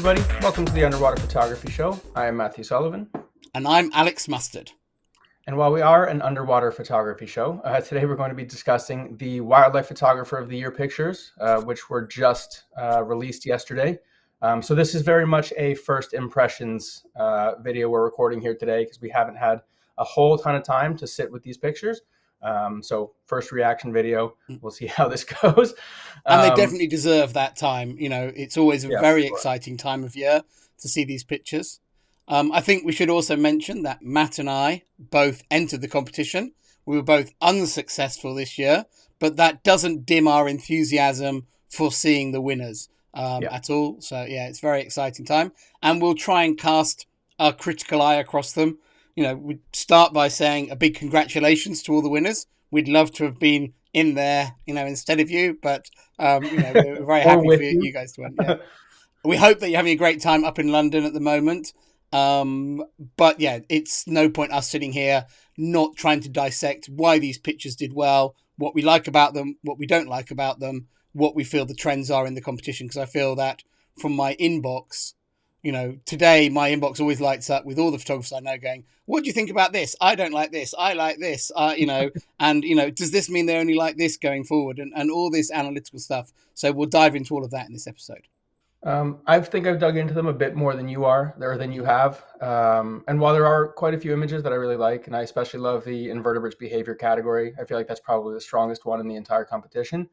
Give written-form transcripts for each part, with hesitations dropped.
everybody. Welcome to the Underwater Photography Show. I am Matthew Sullivan. And I'm Alex Mustard. And while we are an underwater photography show, today we're going to be discussing the Wildlife Photographer of the Year pictures, which were just released yesterday. So this is very much a first impressions video we're recording here today because we haven't had a whole ton of time to sit with these pictures. So first reaction video, we'll see how this goes. And they definitely deserve that time. You know, it's always a very sure. exciting time of year to see these pictures. I think we should also mention that Matt and I both entered the competition. We were both unsuccessful this year, but that doesn't dim our enthusiasm for seeing the winners at all. So, yeah, it's a very exciting time. And we'll try and cast our critical eye across them. You know, we'd start by saying a big congratulations to all the winners. We'd love to have been in there, you know, instead of you, but, we're very happy for you guys to win. Yeah. We hope that you're having a great time up in London at the moment. But yeah, it's no point us sitting here not trying to dissect why these pictures did well, what we like about them, what we don't like about them, what we feel the trends are in the competition. Because I feel that from my inbox, you know, today my inbox always lights up with all the photographers I know going, what do you think about this? I don't like this. I like this, and, you know, does this mean they only like this going forward and all this analytical stuff. So we'll dive into all of that in this episode. I think I've dug into them a bit more than you have. And while there are quite a few images that I really like, and I especially love the invertebrates behavior category, I feel like that's probably the strongest one in the entire competition.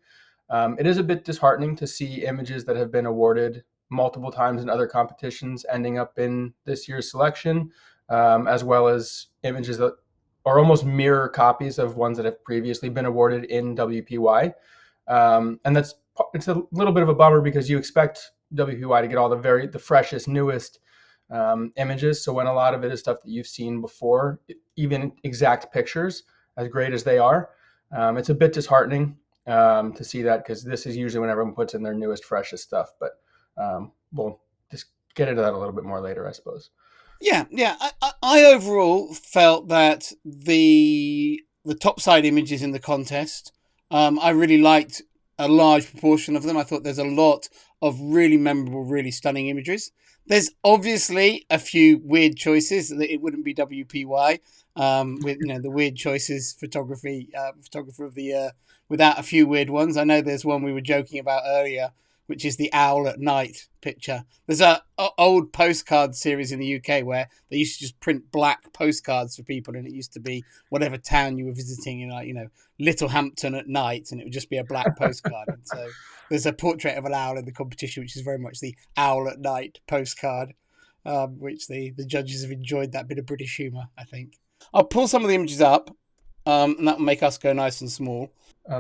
It is a bit disheartening to see images that have been awarded multiple times in other competitions ending up in this year's selection, as well as images that are almost mirror copies of ones that have previously been awarded in WPY. And it's a little bit of a bummer because you expect WPY to get all the freshest, newest images. So when a lot of it is stuff that you've seen before, even exact pictures, as great as they are, it's a bit disheartening to see that because this is usually when everyone puts in their newest, freshest stuff. But we'll just get into that a little bit more later, I suppose. Yeah. I overall felt that the topside images in the contest, I really liked a large proportion of them. I thought there's a lot of really memorable, really stunning images. There's obviously a few weird choices that it wouldn't be WPY with, you know, the weird choices photographer of the year without a few weird ones. I know there's one we were joking about earlier, which is the owl at night picture. There's a old postcard series in the UK where they used to just print black postcards for people, and it used to be whatever town you were visiting in, like, you know, Littlehampton at night, and it would just be a black postcard. And so there's a portrait of an owl in the competition, which is very much the owl at night postcard, which the judges have enjoyed that bit of British humour, I think. I'll pull some of the images up, and that will make us go nice and small.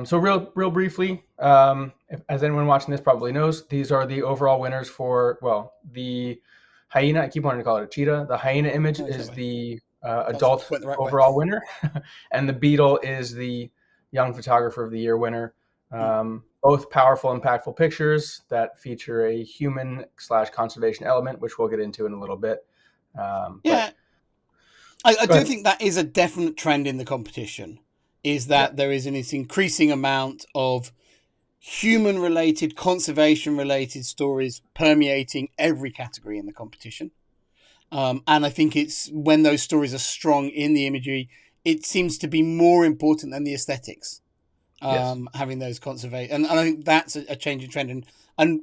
So real briefly, as anyone watching this probably knows, these are the overall winners for, well, the hyena. I keep wanting to call it a cheetah. The hyena image is the adult overall winner, and the beetle is the young photographer of the year winner. Both powerful, impactful pictures that feature a human/conservation element, which we'll get into in a little bit. I do think that is a definite trend in the competition, is that there is an increasing amount of human-related, conservation-related stories permeating every category in the competition. And I think it's when those stories are strong in the imagery, it seems to be more important than the aesthetics. Having those conservation, and I think that's a change in trend, and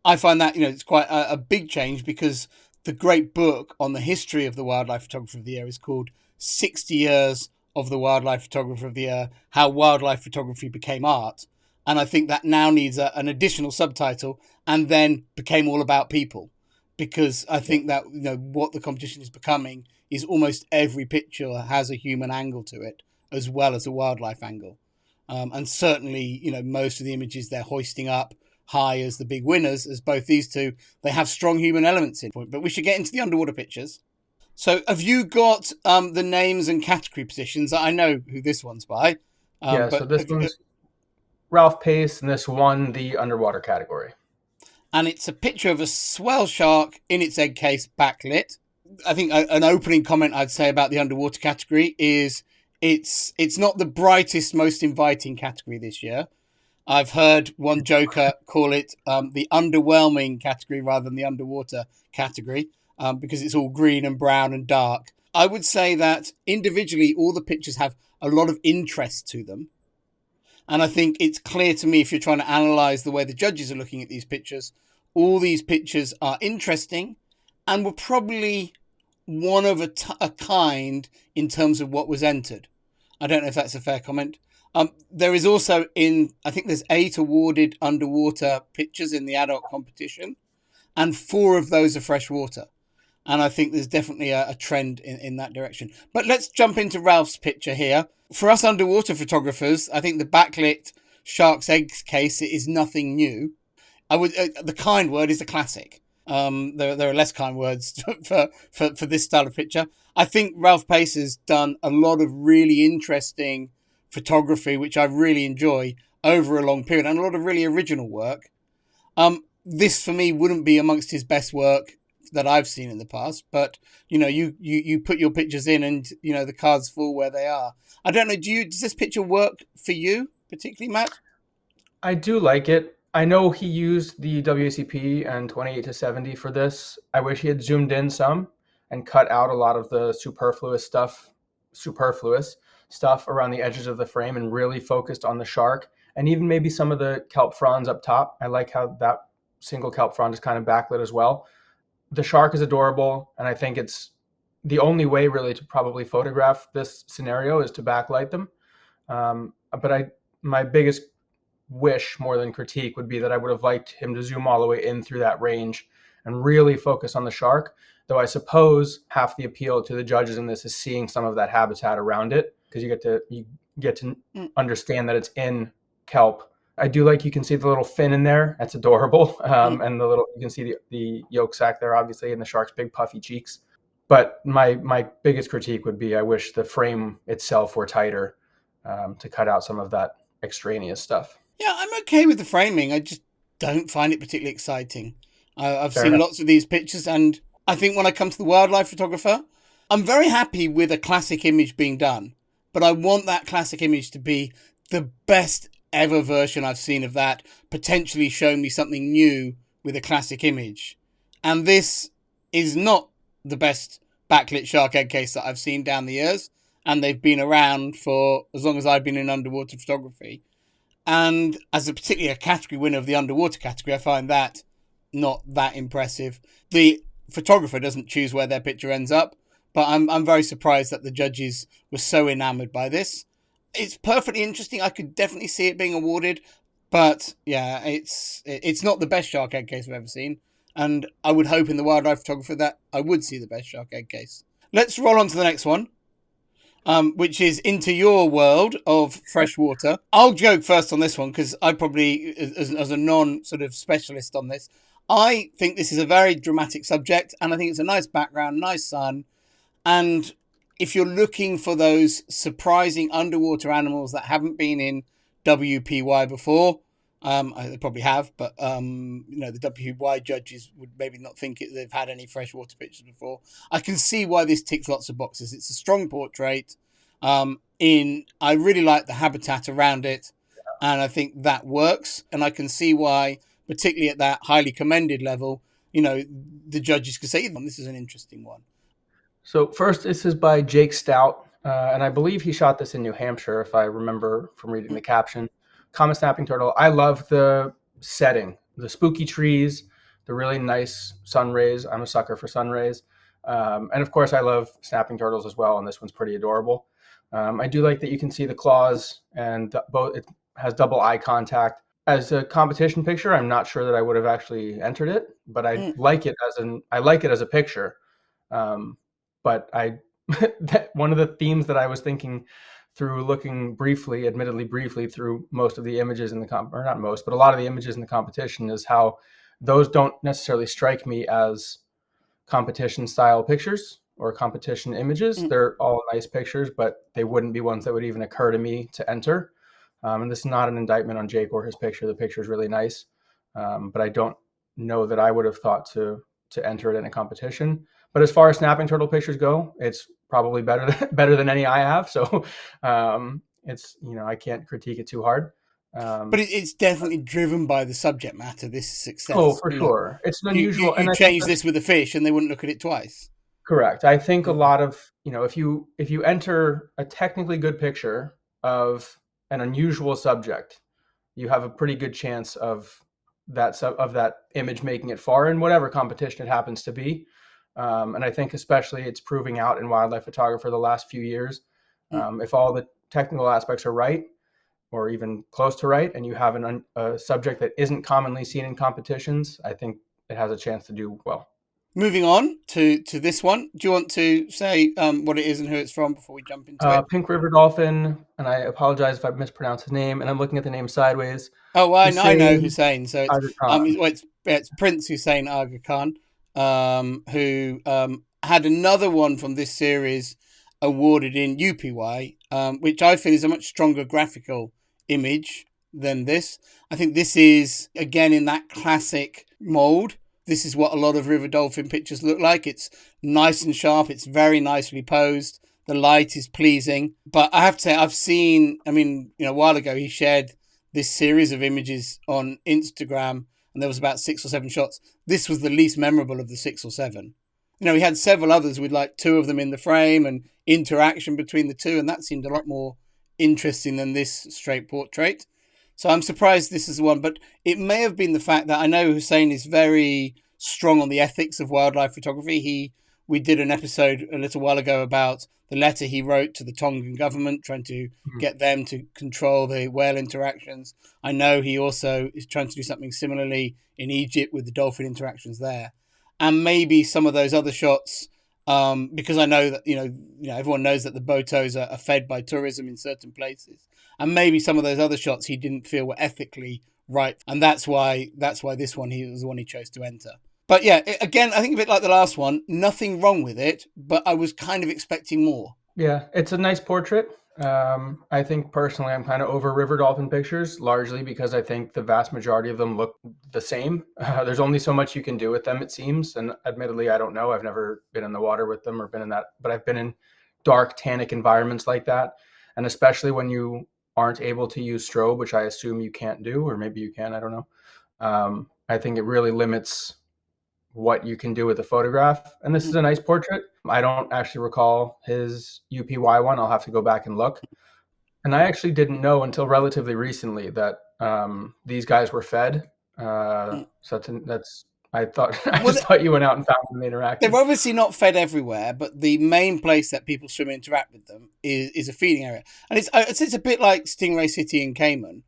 I find that, you know, it's quite a big change because the great book on the history of the Wildlife Photographer of the Year is called 60 Years of the Wildlife Photographer of the Year, How Wildlife Photography Became Art. And I think that now needs an additional subtitle, and then became all about people, because I think that, you know, what the competition is becoming is almost every picture has a human angle to it as well as a wildlife angle. And certainly, you know, most of the images they're hoisting up high as the big winners, as both these two, they have strong human elements in it. But we should get into the underwater pictures. So have you got the names and category positions? I know who this one's by. So this one's Ralph Pace, and this won the underwater category. And it's a picture of a swell shark in its egg case backlit. I think an opening comment I'd say about the underwater category is it's not the brightest, most inviting category this year. I've heard one joker call it the underwhelming category rather than the underwater category, because it's all green and brown and dark. I would say that individually, all the pictures have a lot of interest to them. And I think it's clear to me, if you're trying to analyze the way the judges are looking at these pictures, all these pictures are interesting and were probably one of a kind in terms of what was entered. I don't know if that's a fair comment. There is also I think there's 8 awarded underwater pictures in the adult competition, and 4 of those are freshwater. And I think there's definitely a trend in that direction. But let's jump into Ralph's picture here. For us underwater photographers, I think the backlit shark's eggs case is nothing new. The kind word is a classic. There are less kind words for this style of picture. I think Ralph Pace has done a lot of really interesting photography, which I really enjoy, over a long period, and a lot of really original work. This for me wouldn't be amongst his best work that I've seen in the past, but you put your pictures in, and the cards fall where they are. I don't know. Does this picture work for you particularly, Matt? I do like it. I know he used the WACP and 28-70 for this. I wish he had zoomed in some and cut out a lot of the superfluous stuff around the edges of the frame and really focused on the shark and even maybe some of the kelp fronds up top. I like how that single kelp frond is kind of backlit as well. The shark is adorable, and I think it's the only way really to probably photograph this scenario is to backlight them. But my biggest wish more than critique would be that I would have liked him to zoom all the way in through that range and really focus on the shark. Though I suppose half the appeal to the judges in this is seeing some of that habitat around it, because you get to understand that it's in kelp. I do like, you can see the little fin in there. That's adorable. And you can see the yolk sac there, obviously, and the shark's big puffy cheeks. But my biggest critique would be I wish the frame itself were tighter, to cut out some of that extraneous stuff. Yeah, I'm okay with the framing. I just don't find it particularly exciting. I've Fair seen enough. lots of these pictures, and I think when I come to the wildlife photographer, I'm very happy with a classic image being done, but I want that classic image to be the best ever version I've seen of that, potentially showing me something new with a classic image. And this is not the best backlit shark egg case that I've seen down the years, and they've been around for as long as I've been in underwater photography. And as particularly a category winner of the underwater category, I find that not that impressive. The photographer doesn't choose where their picture ends up, but I'm very surprised that the judges were so enamored by this. It's perfectly interesting. I could definitely see it being awarded, but yeah, it's not the best shark egg case I've ever seen. And I would hope in the wildlife photographer that I would see the best shark egg case. Let's roll on to the next one, which is into your world of freshwater. I'll joke first on this one because I probably, as a non sort of specialist on this, I think this is a very dramatic subject, and I think it's a nice background, nice sun. And if you're looking for those surprising underwater animals that haven't been in WPY before, they probably have, but the WPY judges would maybe not think they've had any freshwater pictures before. I can see why this ticks lots of boxes. It's a strong portrait. I really like the habitat around it, and I think that works. And I can see why, particularly at that highly commended level, the judges could say, this is an interesting one. So first, this is by Jake Stout, and I believe he shot this in New Hampshire, if I remember from reading the caption. Common snapping turtle. I love the setting, the spooky trees, the really nice sun rays. I'm a sucker for sun rays. And of course, I love snapping turtles as well, and this one's pretty adorable. I do like that you can see the claws, and both it has double eye contact. As a competition picture, I'm not sure that I would have actually entered it, but I like it as a picture. But one of the themes that I was thinking through looking admittedly briefly through most of the images in or not most, but a lot of the images in the competition is how those don't necessarily strike me as competition style pictures or competition images. They're all nice pictures, but they wouldn't be ones that would even occur to me to enter. And this is not an indictment on Jake or his picture. The picture is really nice, but I don't know that I would have thought to enter it in a competition. But as far as snapping turtle pictures go, it's probably better than any I have. So it's, I can't critique it too hard. But it's definitely driven by the subject matter. This Oh, success, for sure. It's an you, unusual, you and I think change that's this with a fish, and they wouldn't look at it twice. correct. I think a Mm. lot of, if you enter a technically good picture of an unusual subject, you have a pretty good chance of that image making it far in whatever competition it happens to be. And I think especially it's proving out in wildlife photography the last few years. Mm. If all the technical aspects are right, or even close to right, and you have a subject that isn't commonly seen in competitions, I think it has a chance to do well. Moving on to this one, do you want to say what it is and who it's from before we jump into it? Pink River Dolphin, and I apologize if I mispronounced his name, and I'm looking at the name sideways. Oh, I know Hussein Hussein. So Aga Khan. it's Prince Hussein Aga Khan, who had another one from this series awarded in UPY, which I feel is a much stronger graphical image than this. I think this is again in that classic mold. This is what a lot of river dolphin pictures look like. It's nice and sharp. It's very nicely posed. The light is pleasing. But I have to say, I've seen, I mean, a while ago he shared this series of images on Instagram, and there was about 6 or 7 shots. This was the least memorable of the 6 or 7. He had several others with like 2 of them in the frame and interaction between the two, and that seemed a lot more interesting than this straight portrait. So I'm surprised this is the one, but it may have been the fact that I know Hussein is very strong on the ethics of wildlife photography. We did an episode a little while ago about the letter he wrote to the Tongan government, trying to get them to control the whale interactions. I know he also is trying to do something similarly in Egypt with the dolphin interactions there, and maybe some of those other shots. Because I know that everyone knows that the botos are fed by tourism in certain places, and maybe some of those other shots he didn't feel were ethically right, and that's why this one he was the one he chose to enter. But yeah, again, I think a bit like the last one, nothing wrong with it, but I was kind of expecting more. Yeah, it's a nice portrait. I think personally, I'm kind of over river dolphin pictures, largely because I think the vast majority of them look the same. There's only so much you can do with them, it seems. And admittedly, I don't know. I've never been in the water with them or been in that, but I've been in dark, tannic environments like that. And especially when you aren't able to use strobe, which I assume you can't do, or maybe you can, I don't know. I think it really limits what you can do with a photograph. And this is a nice portrait. I don't actually recall his UPY one. I'll have to go back and look. And I actually didn't know until relatively recently that these guys were fed. So that's I thought I Well, just thought you went out and found them and they're interacted. obviously not fed everywhere, but the main place that people swim and interact with them is a feeding area, and it's a bit like Stingray City in Cayman.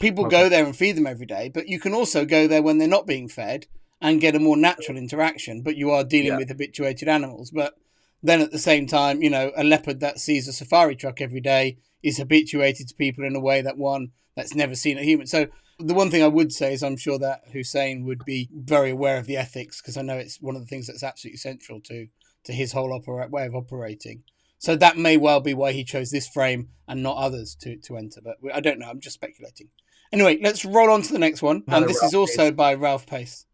People Okay. go there and feed them every day, but you can also go there when they're not being fed and get a more natural interaction, but you are dealing Yeah. with habituated animals. But then at the same time, a leopard that sees a safari truck every day is habituated to people in a way that one that's never seen a human. So the one thing I would say is I'm sure that Hussein would be very aware of the ethics, because I know it's one of the things that's absolutely central to his whole way of operating. So that may well be why he chose this frame and not others to enter. But I don't know. I'm just speculating. Anyway, let's roll on to the next one. And Another this is Ralph also Pace, by Ralph Pace.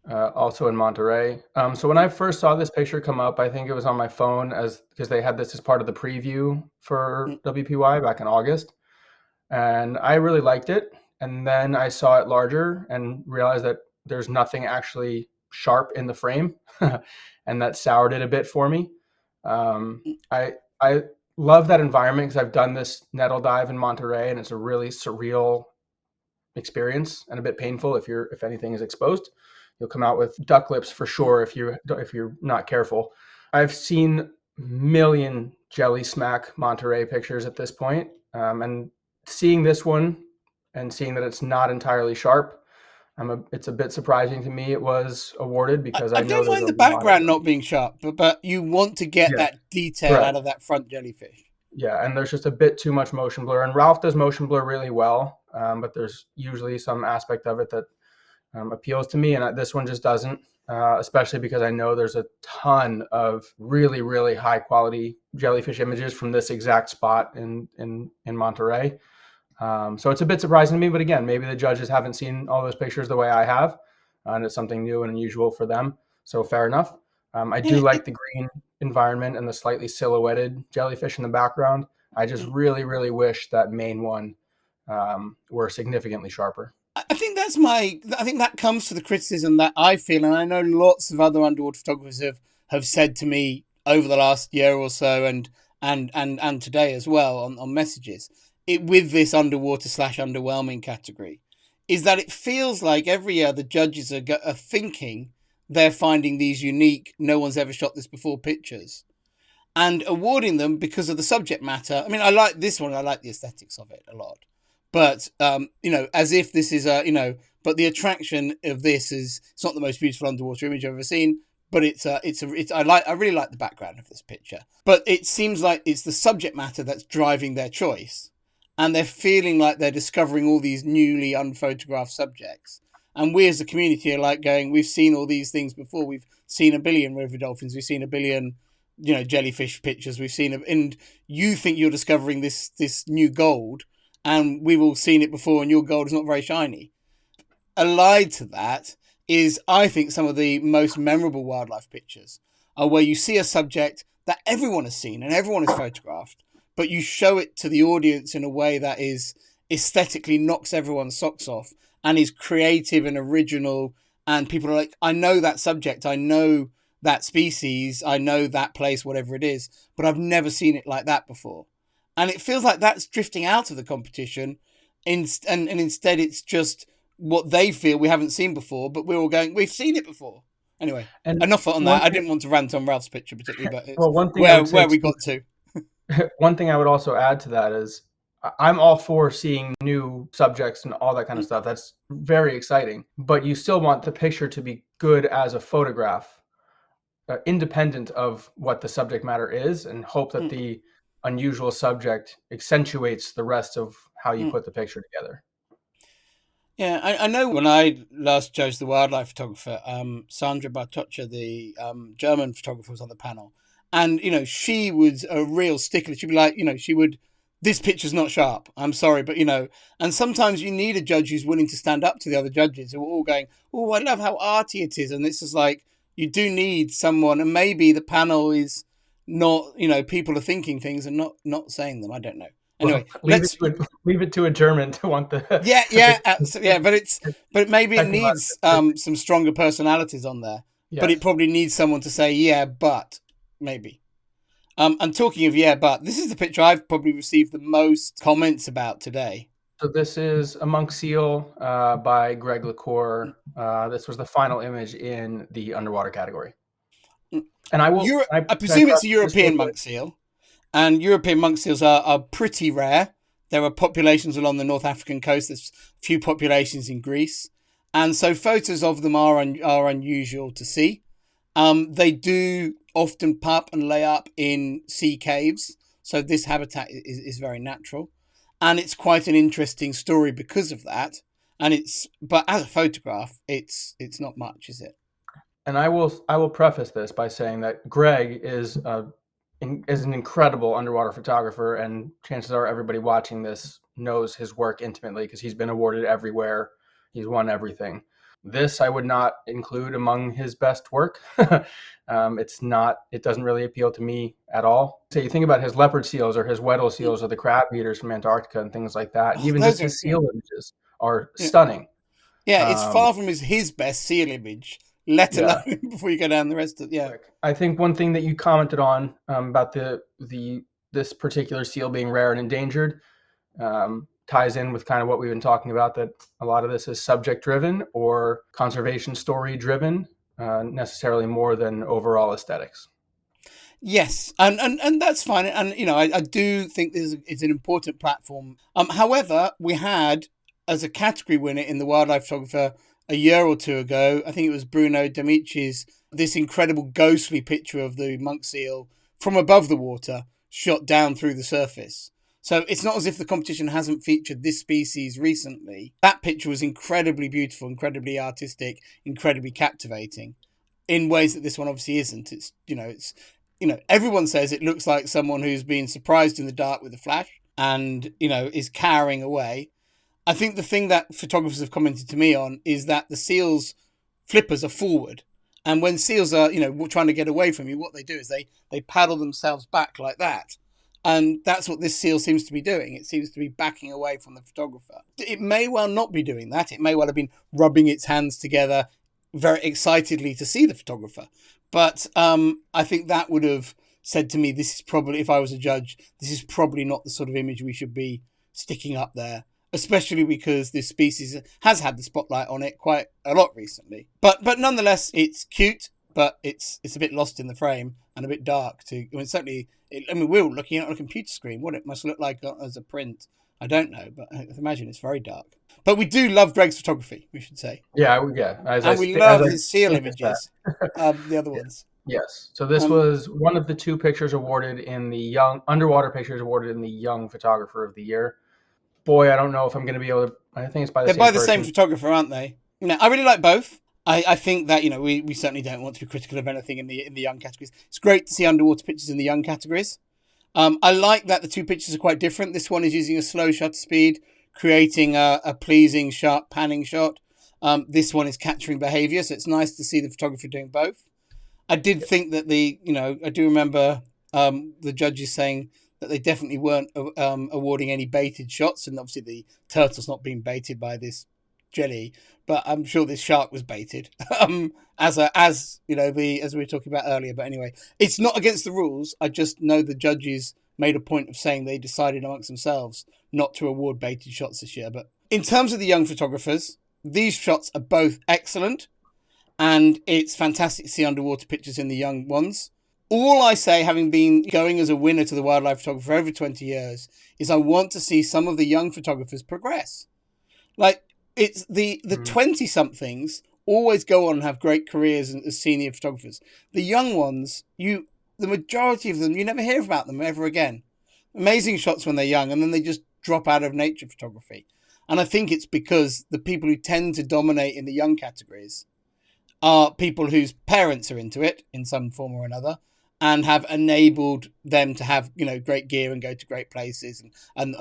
also in Monterey. So when I first saw this picture come up, I think it was on my phone because they had this as part of the preview for WPY back in August. And I really liked it. And then I saw it larger and realized that there's nothing actually sharp in the frame, and that soured it a bit for me. I love that environment because I've done this nettle dive in Monterey, and it's a really surreal experience and a bit painful if anything is exposed. You'll come out with duck lips for sure if you're not careful. I've seen million jelly smack Monterey pictures at this point, and seeing this one and seeing that it's not entirely sharp, it's a bit surprising to me it was awarded because I I know don't there's mind a the lot of background them. not being sharp, but you want to get Yeah, that detail right. out of that front jellyfish. Yeah, and there's just a bit too much motion blur. And Ralph does motion blur really well, but there's usually some aspect of it that appeals to me, and this one just doesn't. Especially because I know there's a ton of really, really high quality jellyfish images from this exact spot in Monterey. So it's a bit surprising to me, but again, maybe the judges haven't seen all those pictures the way I have, and it's something new and unusual for them. So fair enough. I do Yeah, like the green environment and the slightly silhouetted jellyfish in the background. I just really, really wish that main one were significantly sharper. I think I think that comes to the criticism that I feel, and I know lots of other underwater photographers have said to me over the last year or so, and today as well on messages, with this underwater / underwhelming category, is that it feels like every year the judges are thinking they're finding these unique, no one's ever shot this before pictures, and awarding them because of the subject matter. I mean, I like this one. I like the aesthetics of it a lot. But, as if this is but the attraction of this is, it's not the most beautiful underwater image I've ever seen, but I really like the background of this picture. But it seems like it's the subject matter that's driving their choice. And they're feeling like they're discovering all these newly unphotographed subjects. And we as a community are like going, we've seen all these things before. We've seen a billion river dolphins. We've seen a billion, jellyfish pictures. And you think you're discovering this new gold, and we've all seen it before, and your gold is not very shiny. Allied to that is, I think, some of the most memorable wildlife pictures are where you see a subject that everyone has seen and everyone has photographed, but you show it to the audience in a way that is aesthetically knocks everyone's socks off and is creative and original. And people are like, I know that subject, I know that species, I know that place, whatever it is, but I've never seen it like that before. And it feels like that's drifting out of the competition, and instead it's just what they feel we haven't seen before, but we're all going, we've seen it before. Anyway, and enough on that. I didn't want to rant on Ralph's picture particularly, but it's where we got to. One thing I would also add to that is I'm all for seeing new subjects and all that kind of stuff. That's very exciting. But you still want the picture to be good as a photograph, independent of what the subject matter is, and hope that the unusual subject accentuates the rest of how you put the picture together. Yeah, I know when I last chose the wildlife photographer, Sandra Bartoccia, the German photographer, was on the panel. And, she was a real stickler. She'd be like, this picture's not sharp. I'm sorry, but, and sometimes you need a judge who's willing to stand up to the other judges who are all going, oh, I love how arty it is. And this is like, you do need someone, and maybe the panel is not, people are thinking things and not saying them. I don't know. Anyway, well, leave it to a German to want the but maybe it needs some stronger personalities on there. Yes. But it probably needs someone to say but maybe. And talking of but, this is the picture I've probably received the most comments about today. So this is a monk seal by Greg LaCour. This was the final image in the underwater category. And I presume it's a European monk seal. And European monk seals are pretty rare. There are populations along the North African coast. There's a few populations in Greece. And so photos of them are unusual to see. They do often pup and lay up in sea caves. So this habitat is very natural. And it's quite an interesting story because of that. But as a photograph, it's not much, is it? And I will preface this by saying that Greg is an incredible underwater photographer, and chances are everybody watching this knows his work intimately because he's been awarded everywhere. He's won everything. This I would not include among his best work. It doesn't really appeal to me at all. So you think about his leopard seals or his Weddell seals or the crab eaters from Antarctica and things like that. Even just his seal images are stunning. Yeah, it's far from his best seal image, let alone before you go down the rest of I think one thing that you commented on about this particular seal being rare and endangered ties in with kind of what we've been talking about, that a lot of this is subject driven or conservation story driven, necessarily more than overall aesthetics. Yes, and that's fine. And, I do think it's an important platform. However, we had, as a category winner in the wildlife photographer a year or two ago, I think it was Bruno D'Amici's, this incredible ghostly picture of the monk seal from above the water shot down through the surface. So it's not as if the competition hasn't featured this species recently. That picture was incredibly beautiful, incredibly artistic, incredibly captivating in ways that this one obviously isn't. It's everyone says it looks like someone who's been surprised in the dark with a flash and, is cowering away. I think the thing that photographers have commented to me on is that the seals' flippers are forward. And when seals are, trying to get away from you, what they do is they paddle themselves back like that. And that's what this seal seems to be doing. It seems to be backing away from the photographer. It may well not be doing that. It may well have been rubbing its hands together very excitedly to see the photographer. But I think that would have said to me, this is probably, if I was a judge, this is probably not the sort of image we should be sticking up there, especially because this species has had the spotlight on it quite a lot recently. But nonetheless, it's cute, but it's a bit lost in the frame and a bit dark too. I mean, certainly, we're all looking at it on a computer screen. What it must look like as a print, I don't know, but I imagine it's very dark. But we do love Greg's photography, we should say. Yeah. And we love his seal images, the other ones. Yes. So this was one of the 2 pictures awarded in the young underwater pictures awarded in the Young Photographer of the Year. Boy, I don't know if I'm going to be able to. I think it's by the same person. They're by the same photographer, aren't they? No, I really like both. I think that we certainly don't want to be critical of anything in the young categories. It's great to see underwater pictures in the young categories. I like that the 2 pictures are quite different. This one is using a slow shutter speed, creating a pleasing, sharp panning shot. This one is capturing behaviour, so it's nice to see the photographer doing both. I did think that I do remember the judges saying that they definitely weren't awarding any baited shots, and obviously the turtle's not being baited by this jelly, but I'm sure this shark was baited, as we were talking about earlier. But anyway, it's not against the rules. I just know the judges made a point of saying they decided amongst themselves not to award baited shots this year. But in terms of the young photographers, these shots are both excellent. And it's fantastic to see underwater pictures in the young ones. All I say, having been going as a winner to the wildlife photographer for over 20 years, is I want to see some of the young photographers progress. Like, it's the 20-somethings always go on and have great careers as senior photographers. The young ones, the majority of them, you never hear about them ever again. Amazing shots when they're young, and then they just drop out of nature photography. And I think it's because the people who tend to dominate in the young categories are people whose parents are into it in some form or another, and have enabled them to have great gear and go to great places and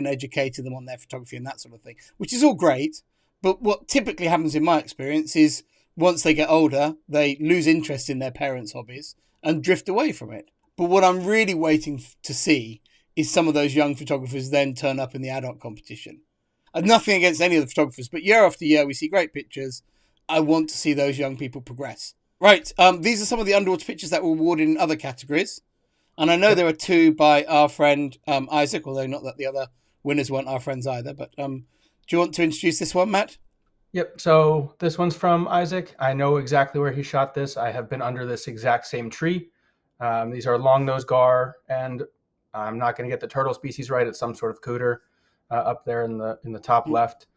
educated them on their photography and that sort of thing, which is all great. But what typically happens in my experience is once they get older, they lose interest in their parents' hobbies and drift away from it. But what I'm really waiting to see is some of those young photographers then turn up in the adult competition. And nothing against any of the photographers, but year after year we see great pictures. I want to see those young people progress. Right, these are some of the underwater pictures that were awarded in other categories. And I know there are 2 by our friend Isaac, although not that the other winners weren't our friends either. But do you want to introduce this one, Matt? Yep, so this one's from Isaac. I know exactly where he shot this. I have been under this exact same tree. These are long-nosed gar, and I'm not going to get the turtle species right. It's some sort of cooter up there in the top left.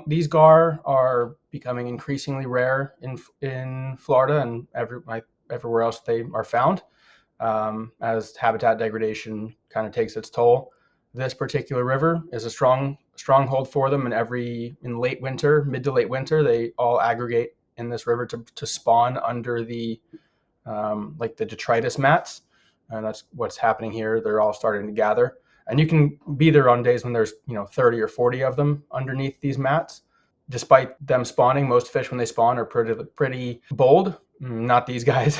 These gar are becoming increasingly rare in Florida and everywhere else they are found, as habitat degradation kind of takes its toll. This particular river is a stronghold for them, and in late winter, mid to late winter, they all aggregate in this river to spawn under the detritus mats, and that's what's happening here. They're all starting to gather. And you can be there on days when there's 30 or 40 of them underneath these mats. Despite them spawning, most fish when they spawn are pretty bold. Not these guys.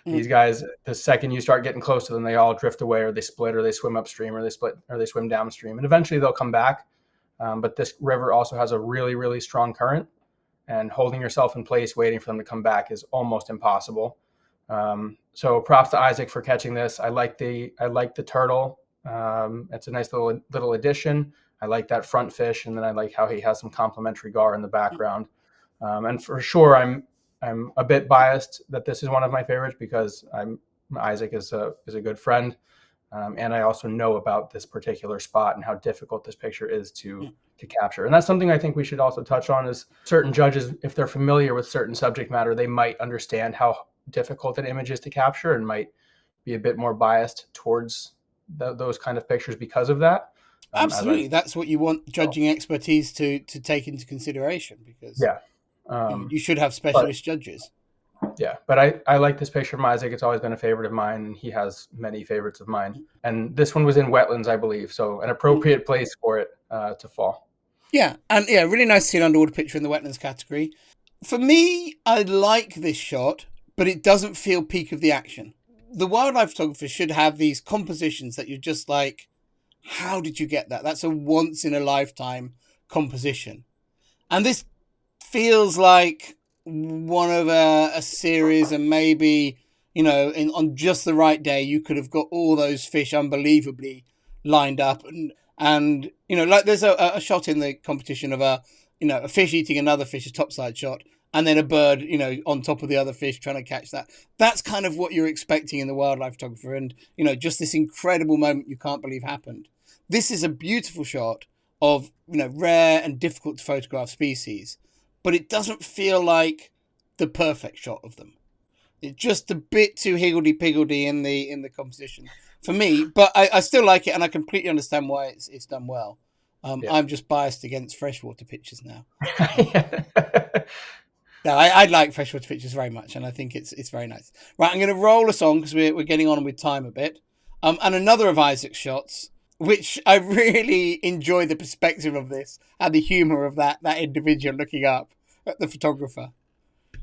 These guys, the second you start getting close to them, they all drift away, or they split, or they swim upstream, or they split, or they swim downstream. And eventually they'll come back. But this river also has a really, really strong current, and holding yourself in place, waiting for them to come back, is almost impossible. So props to Isaac for catching this. I like the turtle. It's a nice little addition. I like that front fish, and then I like how he has some complementary gar in the background. And for sure, I'm a bit biased that this is one of my favorites because Isaac is a good friend, and I also know about this particular spot and how difficult this picture is to capture. And that's something I think we should also touch on, is certain judges, if they're familiar with certain subject matter, they might understand how difficult an image is to capture and might be a bit more biased towards those kind of pictures because of that. Absolutely, that's what you want judging expertise to take into consideration, because you should have specialist judges. Yeah, but I like this picture from Isaac. It's always been a favorite of mine, and he has many favorites of mine. And this one was in wetlands, I believe, so an appropriate place for it to fall. Yeah, and really nice to see an underwater picture in the wetlands category. For me, I like this shot, but it doesn't feel peak of the action. the wildlife photographer should have these compositions that you're just like, how did you get that? That's a once in a lifetime composition. And this feels like one of a series, and maybe, on just the right day, you could have got all those fish unbelievably lined up. And like there's a shot in the competition of a fish eating another fish, a topside shot, and then a bird, on top of the other fish trying to catch that. That's kind of what you're expecting in the wildlife photographer. And, just this incredible moment you can't believe happened. This is a beautiful shot of, rare and difficult to photograph species, but it doesn't feel like the perfect shot of them. It's just a bit too higgledy-piggledy in the composition for me, but I still like it, and I completely understand why it's done well. I'm just biased against freshwater pictures now. No, I like freshwater pictures very much, and I think it's very nice. Right, I'm going to roll us on because we're getting on with time a bit. And another of Isaac's shots, which I really enjoy the perspective of this and the humour of that individual looking up at the photographer.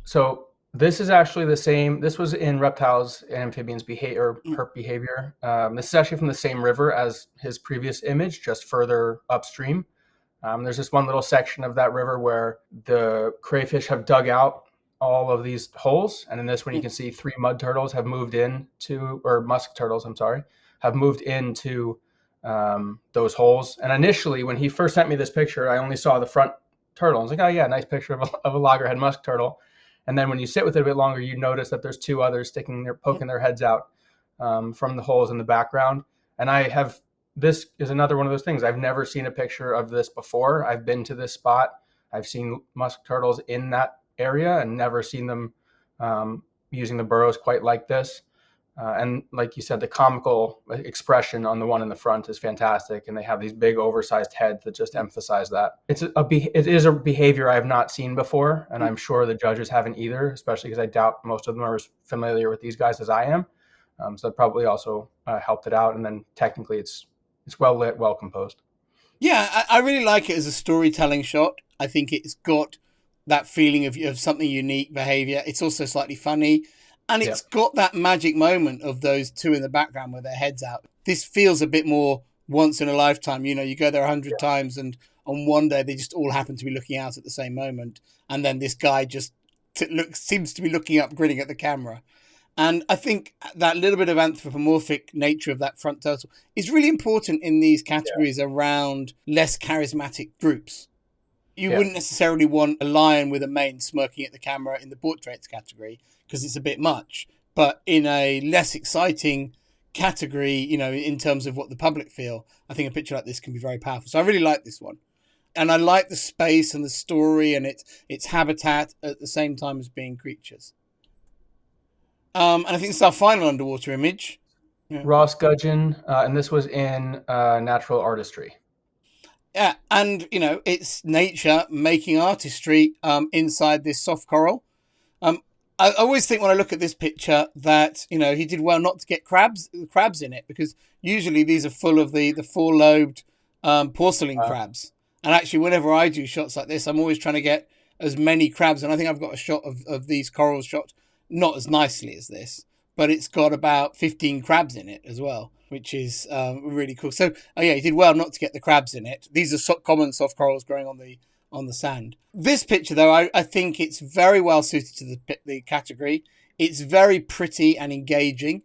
So this is actually the same. This was in reptiles and amphibians behavior, herp behavior. This is actually from the same river as his previous image, just further upstream. There's this one little section of that river where the crayfish have dug out all of these holes. And in this one, you can see 3 mud turtles have moved into, or musk turtles, I'm sorry, have moved into those holes. And initially, when he first sent me this picture, I only saw the front turtle. I was like, oh yeah, nice picture of a loggerhead musk turtle. And then when you sit with it a bit longer, you notice that there's 2 others poking their heads out from the holes in the background. And this is another one of those things. I've never seen a picture of this before. I've been to this spot. I've seen musk turtles in that area and never seen them using the burrows quite like this. And like you said, the comical expression on the one in the front is fantastic. And they have these big oversized heads that just emphasize that. It is a behavior I have not seen before. And I'm sure the judges haven't either, especially because I doubt most of them are as familiar with these guys as I am. So that probably also helped it out. And then technically it's well lit, well composed. Yeah, I really like it as a storytelling shot. I think it's got that feeling of something unique behavior. It's also slightly funny. And it's got that magic moment of those 2 in the background with their heads out. This feels a bit more once in a lifetime. You go there 100 times and on one day they just all happen to be looking out at the same moment. And then this guy just seems to be looking up, grinning at the camera. And I think that little bit of anthropomorphic nature of that front turtle is really important in these categories around less charismatic groups. You wouldn't necessarily want a lion with a mane smirking at the camera in the portraits category because it's a bit much. But in a less exciting category, in terms of what the public feel, I think a picture like this can be very powerful. So I really like this one. And I like the space and the story and its habitat at the same time as being creatures. And I think this is our final underwater image. Ross Gudgeon, and this was in Natural Artistry. Yeah, and, it's nature making artistry inside this soft coral. I always think when I look at this picture that, he did well not to get crabs in it, because usually these are full of the 4-lobed porcelain crabs. And actually, whenever I do shots like this, I'm always trying to get as many crabs. And I think I've got a shot of these corals shot not as nicely as this, but it's got about 15 crabs in it as well, which is really cool. So, he did well not to get the crabs in it. These are common soft corals growing on the sand. This picture, though, I think it's very well suited to the category. It's very pretty and engaging,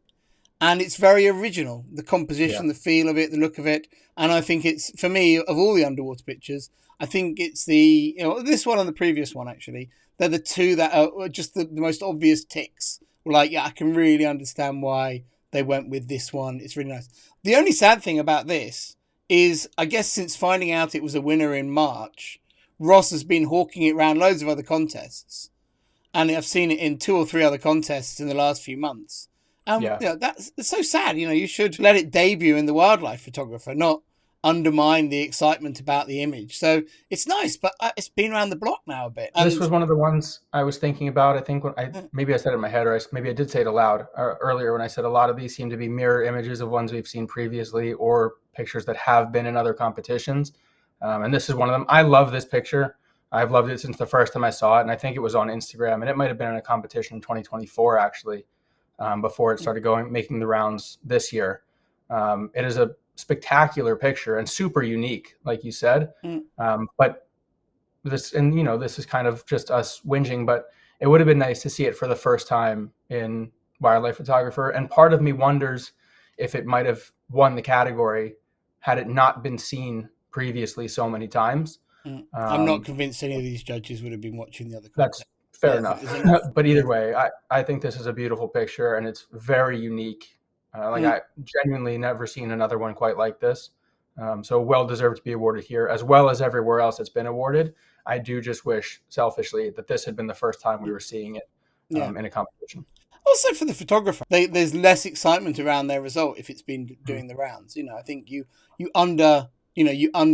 and it's very original. The composition, the feel of it, the look of it. And I think it's, for me, of all the underwater pictures, I think it's this one and the previous one, actually. They're the 2 that are just the most obvious ticks. Like, I can really understand why they went with this one. It's really nice. The only sad thing about this is, I guess since finding out it was a winner in March, Ross has been hawking it around loads of other contests. And I've seen it in 2 or 3 other contests in the last few months. That's so sad. You should let it debut in the wildlife photographer, not undermine the excitement about the image. So it's nice, but it's been around the block now a bit. This was one of the ones I was thinking about. I think maybe I said it in my head, or maybe I did say it aloud earlier when I said a lot of these seem to be mirror images of ones we've seen previously or pictures that have been in other competitions. And this is one of them. I love this picture. I've loved it since the first time I saw it, and I think it was on Instagram, and it might have been in a competition in 2024, actually. before it started making the rounds this year. It is a spectacular picture and super unique, like you said. But this, and this is kind of just us whinging, but it would have been nice to see it for the first time in wildlife photographer. And part of me wonders if it might have won the category had it not been seen previously so many times. I'm not convinced any of these judges would have been watching the other content. That's fair enough. But either way, I think this is a beautiful picture, and it's very unique. I genuinely never seen another one quite like this. So well deserved to be awarded here, as well as everywhere else it's been awarded. I do just wish, selfishly, that this had been the first time we were seeing it in a competition. Also, for the photographer, there's less excitement around their result if it's been doing the rounds. I think you under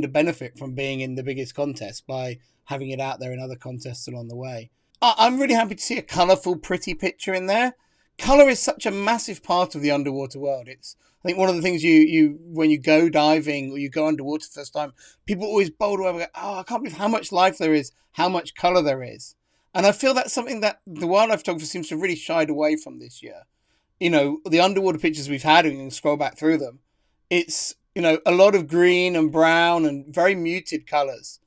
benefit from being in the biggest contest by having it out there in other contests along the way. I'm really happy to see a colourful, pretty picture in there. Colour is such a massive part of the underwater world. I think one of the things you when you go diving or you go underwater the first time, people always bowl away and go, oh, I can't believe how much life there is, how much colour there is. And I feel that's something that the wildlife photographer seems to have really shied away from this year. The underwater pictures we've had, and you can scroll back through them, it's, a lot of green and brown and very muted colours.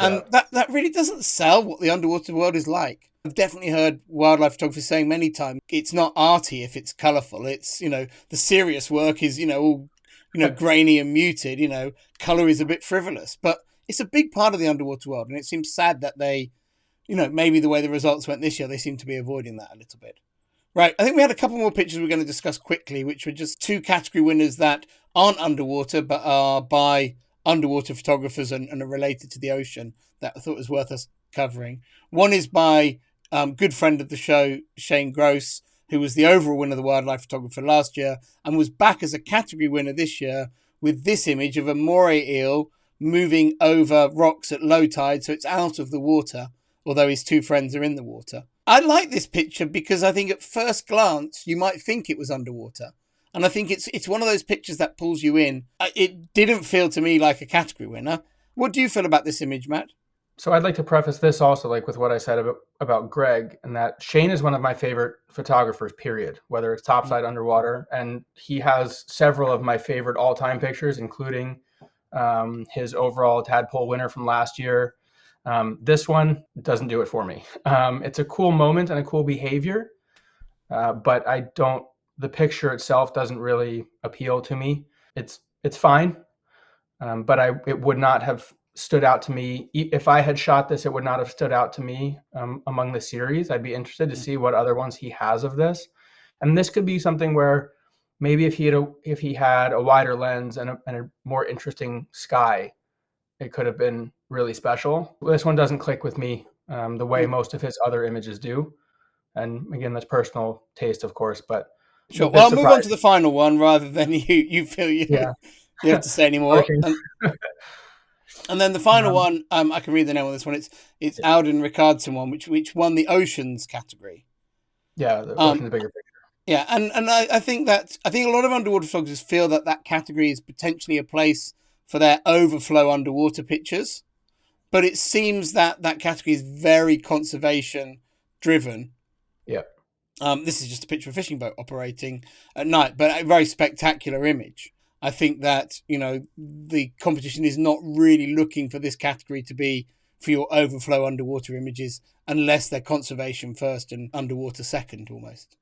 And that really doesn't sell what the underwater world is like. I've definitely heard wildlife photographers saying many times, it's not arty if it's colourful. It's, the serious work is, all, grainy and muted, colour is a bit frivolous. But it's a big part of the underwater world. And it seems sad that they, maybe the way the results went this year, they seem to be avoiding that a little bit. Right, I think we had a couple more pictures we're going to discuss quickly, which were just 2 category winners that aren't underwater, but are by underwater photographers and are related to the ocean that I thought was worth us covering. One is by good friend of the show, Shane Gross, who was the overall winner of the wildlife photographer last year and was back as a category winner this year with this image of a moray eel moving over rocks at low tide, so it's out of the water, although his 2 friends are in the water. I like this picture because I think at first glance you might think it was underwater. And I think it's one of those pictures that pulls you in. It didn't feel to me like a category winner. What do you feel about this image, Matt? So I'd like to preface this also with what I said about Greg, and that Shane is one of my favorite photographers, period, whether it's topside, underwater. And he has several of my favorite all-time pictures, including his overall tadpole winner from last year. This one doesn't do it for me. It's a cool moment and a cool behavior, but the picture itself doesn't really appeal to me. It's fine, but it would not have stood out to me. If I had shot this, it would not have stood out to me among the series. I'd be interested to see what other ones he has of this. And this could be something where maybe if he had a wider lens and a more interesting sky, it could have been really special. This one doesn't click with me the way most of his other images do. And again, that's personal taste, of course, but sure. Well, I'll move on to the final one rather than you feel you have to say anymore. And then the final one, I can read the name on this one. It's Auden Ricardson one, which won the oceans category. Yeah, the ocean's bigger picture. Yeah, and I think a lot of underwater photographers feel that category is potentially a place for their overflow underwater pictures, but it seems that category is very conservation driven. Yeah. This is just a picture of a fishing boat operating at night, but a very spectacular image. I think that, the competition is not really looking for this category to be for your overflow underwater images unless they're conservation first and underwater second almost.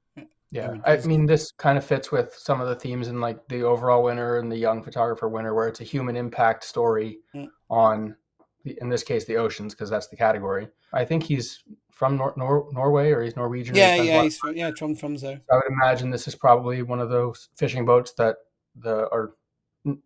Yeah, I mean, this kind of fits with some of the themes in the overall winner and the young photographer winner, where it's a human impact story on, in this case, the oceans, because that's the category. I think he's from Norway, or he's Norwegian. He's from there. I would imagine this is probably one of those fishing boats that are,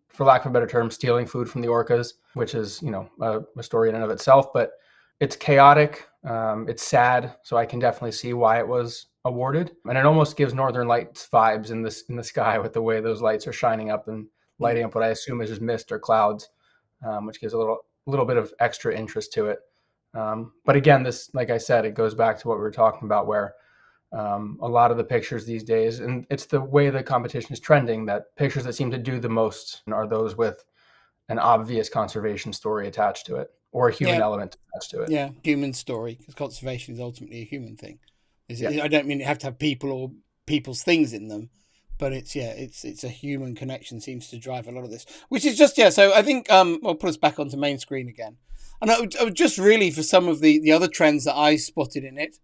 for lack of a better term, stealing food from the orcas, which is, a story in and of itself. But it's chaotic, it's sad, so I can definitely see why it was awarded. And it almost gives Northern Lights vibes in the sky with the way those lights are shining up and lighting up what I assume is just mist or clouds, which gives a little bit of extra interest to it. But again, this, like I said, it goes back to what we were talking about, where a lot of the pictures these days, and it's the way the competition is trending, that pictures that seem to do the most are those with an obvious conservation story attached to it, or a human element attached to it. Yeah, human story, because conservation is ultimately a human thing. I don't mean you have to have people or people's things in them. But it's a human connection seems to drive a lot of this, which is just So I think I'll put us back onto main screen again, and I would just really for some of the other trends that I spotted in it.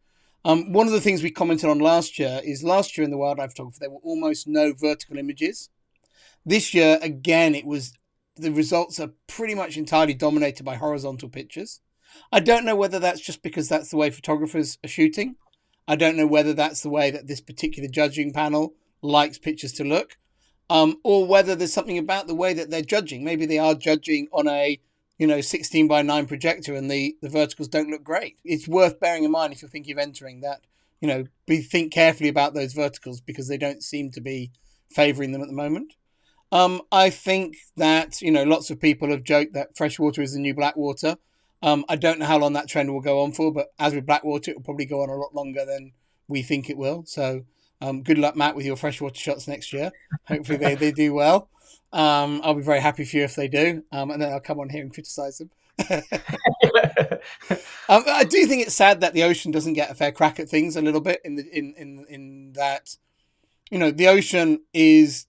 One of the things we commented on last year in the wildlife photography there were almost no vertical images. This year again the results are pretty much entirely dominated by horizontal pictures. I don't know whether that's just because that's the way photographers are shooting. I don't know whether that's the way that this particular judging panel likes pictures to look, or whether there's something about the way that they're judging. Maybe they are judging on a 16:9 projector and the verticals don't look great. It's worth bearing in mind if you're thinking of entering that, think carefully about those verticals because they don't seem to be favouring them at the moment. I think that, lots of people have joked that freshwater is the new Blackwater. I don't know how long that trend will go on for, but as with Blackwater, it will probably go on a lot longer than we think it will. So good luck, Matt, with your freshwater shots next year. Hopefully they do well. I'll be very happy for you if they do, and then I'll come on here and criticise them. I do think it's sad that the ocean doesn't get a fair crack at things a little bit in that, the ocean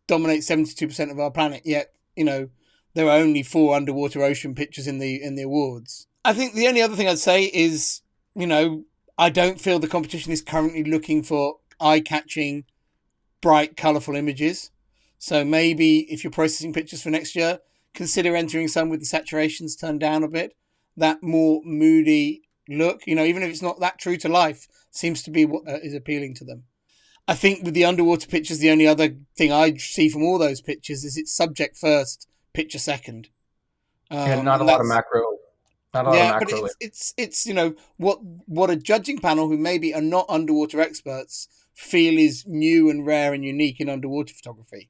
dominates 72% of our planet, yet, there are only 4 underwater ocean pictures in the awards. I think the only other thing I'd say is, I don't feel the competition is currently looking for eye-catching, bright, colourful images. So maybe if you're processing pictures for next year, consider entering some with the saturations turned down a bit. That more moody look, even if it's not that true to life, seems to be what is appealing to them. I think with the underwater pictures, the only other thing I see from all those pictures is it's subject first, picture second. And not a lot of macro. But it's what a judging panel who maybe are not underwater experts feel is new and rare and unique in underwater photography.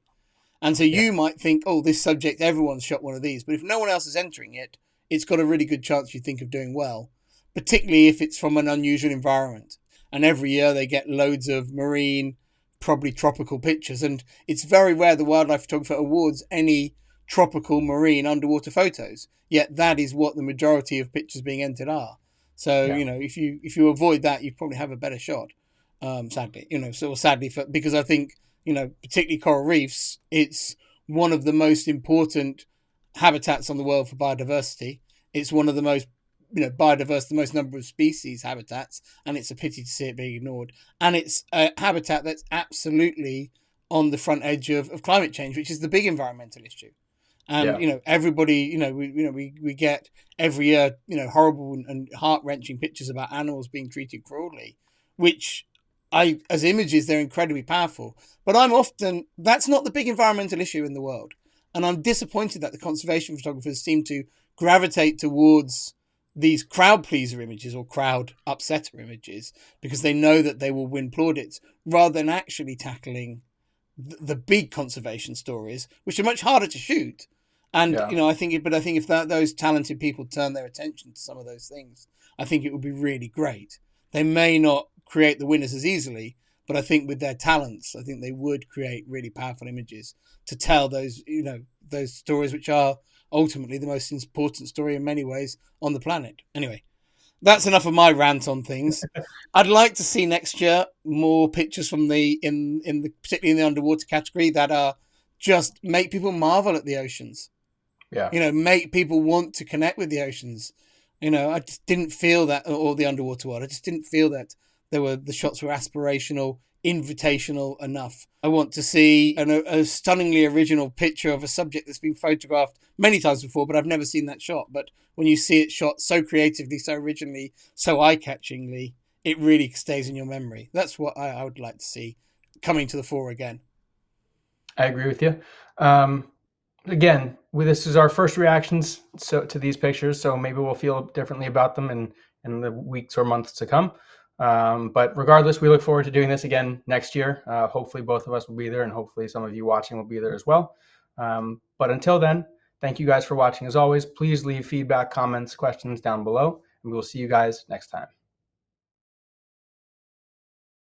And so you might think, oh, this subject, everyone's shot one of these. But if no one else is entering it, it's got a really good chance you think of doing well, particularly if it's from an unusual environment. And every year they get loads of marine, probably tropical pictures. And it's very rare the Wildlife Photographer awards any tropical marine underwater photos. Yet that is what the majority of pictures being entered are. So, if you avoid that, you probably have a better shot. Sadly, because I think, particularly coral reefs, it's one of the most important habitats on the world for biodiversity. It's one of the most, biodiverse, the most number of species habitats, and it's a pity to see it being ignored. And it's a habitat that's absolutely on the front edge of climate change, which is the big environmental issue. And, everybody, we get every year, horrible and heart-wrenching pictures about animals being treated cruelly, which as images, they're incredibly powerful. But that's not the big environmental issue in the world. And I'm disappointed that the conservation photographers seem to gravitate towards these crowd pleaser images or crowd upsetter images because they know that they will win plaudits rather than actually tackling the big conservation stories, which are much harder to shoot. And, I think if those talented people turn their attention to some of those things, I think it would be really great. They may not create the winners as easily, but I think with their talents, I think they would create really powerful images to tell those, those stories, which are ultimately the most important story in many ways on the planet. Anyway, that's enough of my rant on things. I'd like to see next year more pictures from particularly in the underwater category that are just make people marvel at the oceans. Yeah. Make people want to connect with the oceans. I just didn't feel that, or the underwater world. I just didn't feel that the shots were aspirational, invitational enough. I want to see a stunningly original picture of a subject that's been photographed many times before, but I've never seen that shot. But when you see it shot so creatively, so originally, so eye-catchingly, it really stays in your memory. That's what I would like to see coming to the fore again. I agree with you. Again, this is our first reactions to these pictures, so maybe we'll feel differently about them in the weeks or months to come. But regardless, we look forward to doing this again next year. Hopefully both of us will be there, and hopefully some of you watching will be there as well. But until then, thank you guys for watching. As always, please leave feedback, comments, questions down below, and we will see you guys next time.